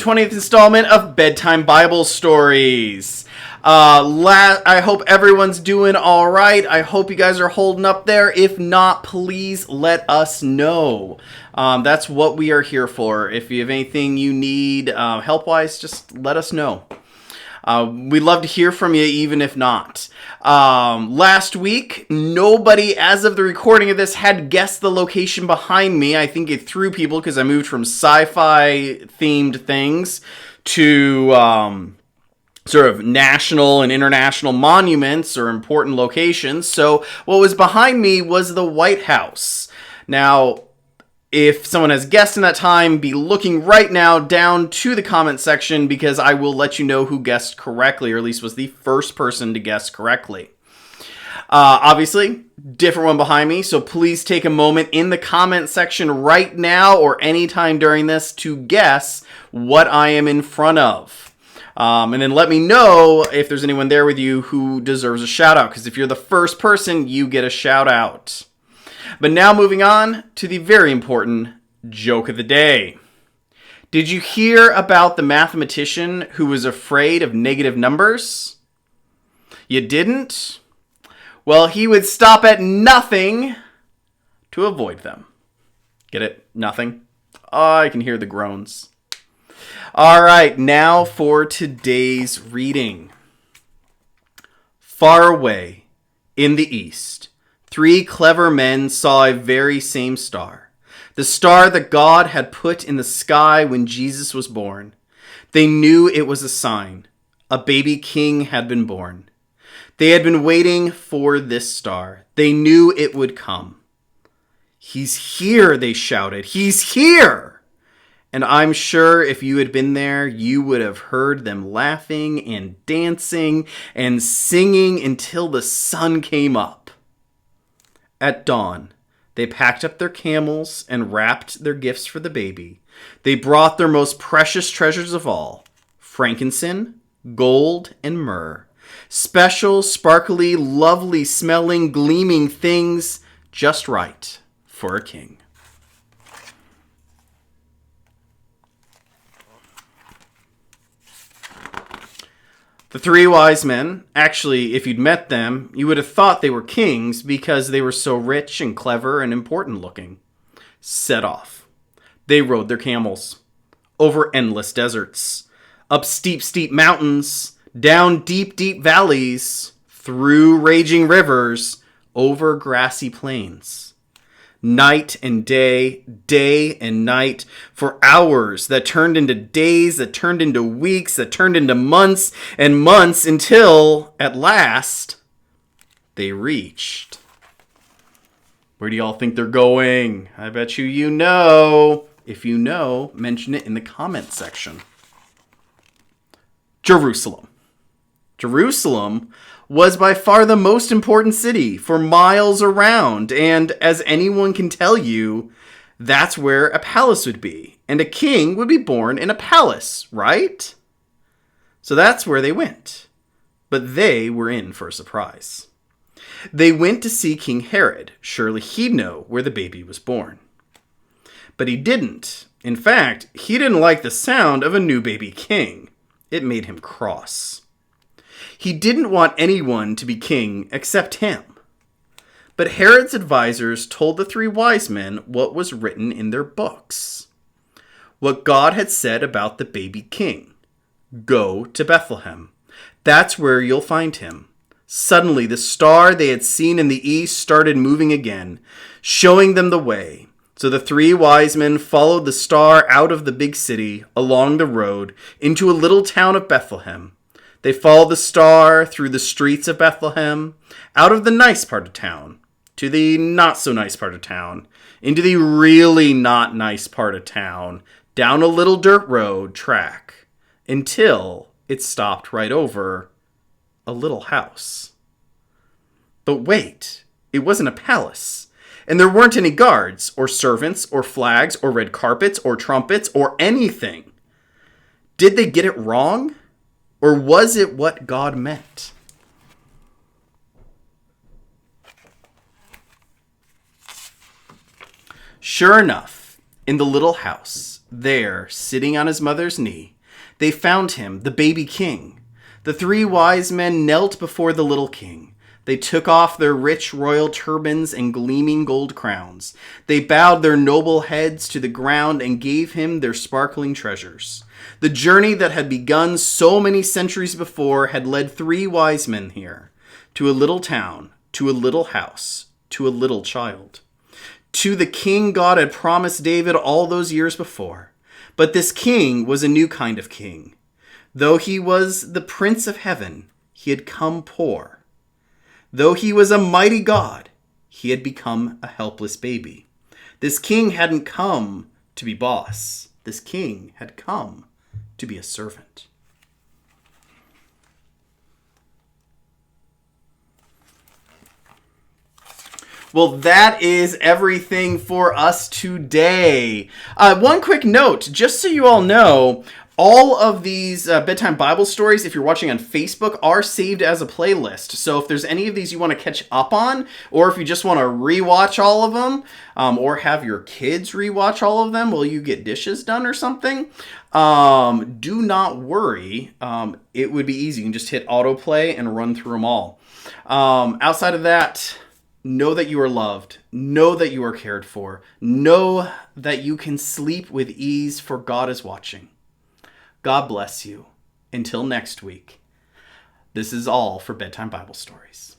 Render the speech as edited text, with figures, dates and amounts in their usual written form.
20th installment of Bedtime Bible Stories. I hope everyone's doing all right. I hope you guys are holding up there. If not, please let us know. That's what we are here for. If you have anything you need help-wise, just let us know. We'd love to hear from you, even if not. Last week, nobody, as of the recording of this, had guessed the location behind me. I think it threw people because I moved from sci-fi themed things to sort of national and international monuments or important locations. So what was behind me was the White House. Now, if someone has guessed in that time, be looking right now down to the comment section because I will let you know who guessed correctly, or at least was the first person to guess correctly. Obviously, different one behind me, so please take a moment in the comment section right now or anytime during this to guess what I am in front of. And then let me know if there's anyone there with you who deserves a shout out, because if you're the first person, you get a shout out. But now moving on to the very important joke of the day. Did you hear about the mathematician who was afraid of negative numbers? You didn't? Well, he would stop at nothing to avoid them. Get it? Nothing? Oh, I can hear the groans. All right, now for today's reading. Far away in the east, 3 clever men saw a very same star, the star that God had put in the sky when Jesus was born. They knew it was a sign. A baby king had been born. They had been waiting for this star. They knew it would come. "He's here," they shouted. "He's here!" And I'm sure if you had been there, you would have heard them laughing and dancing and singing until the sun came up. At dawn, they packed up their camels and wrapped their gifts for the baby. They brought their most precious treasures of all, frankincense, gold, and myrrh. Special, sparkly, lovely smelling, gleaming things just right for a king. The 3 wise men, actually, if you'd met them, you would have thought they were kings because they were so rich and clever and important looking. Set off. They rode their camels over endless deserts, up steep, steep mountains, down deep, deep valleys, through raging rivers, over grassy plains. Night and day, day and night, for hours that turned into days, that turned into weeks, that turned into months and months until, at last, they reached. Where do y'all think they're going? I bet you know. If you know, mention it in the comment section. Jerusalem. Jerusalem was by far the most important city for miles around, and as anyone can tell you, that's where a palace would be, and a king would be born in a palace, right? So that's where they went, but they were in for a surprise. They went to see King Herod. Surely he'd know where the baby was born. But he didn't. In fact, he didn't like the sound of a new baby king. It made him cross. He didn't want anyone to be king except him. But Herod's advisors told the 3 wise men what was written in their books. What God had said about the baby king. Go to Bethlehem. That's where you'll find him. Suddenly, the star they had seen in the east started moving again, showing them the way. So the 3 wise men followed the star out of the big city, along the road, into a little town of Bethlehem. They followed the star through the streets of Bethlehem, out of the nice part of town, to the not so nice part of town, into the really not nice part of town, down a little dirt road track, until it stopped right over a little house. But wait, it wasn't a palace, and there weren't any guards, or servants, or flags, or red carpets, or trumpets, or anything. Did they get it wrong? Or was it what God meant? Sure enough, in the little house, there, sitting on his mother's knee, They found him, the baby king. The 3 wise men knelt before the little king. They took off their rich royal turbans and gleaming gold crowns. They bowed their noble heads to the ground and gave him their sparkling treasures. The journey that had begun so many centuries before had led 3 wise men here, to a little town, to a little house, to a little child, to the king God had promised David all those years before. But this king was a new kind of king. Though he was the Prince of Heaven, he had come poor. Though he was a mighty God, he had become a helpless baby. This king hadn't come to be boss. This king had come to be a servant. Well, that is everything for us today. One quick note, just so you all know, all of these bedtime Bible stories, if you're watching on Facebook, are saved as a playlist. So if there's any of these you want to catch up on, or if you just want to rewatch all of them, or have your kids rewatch all of them while you get dishes done or something, do not worry. It would be easy. You can just hit autoplay and run through them all. Outside of that, know that you are loved. Know that you are cared for. Know that you can sleep with ease, for God is watching. God bless you. Until next week, this is all for Bedtime Bible Stories.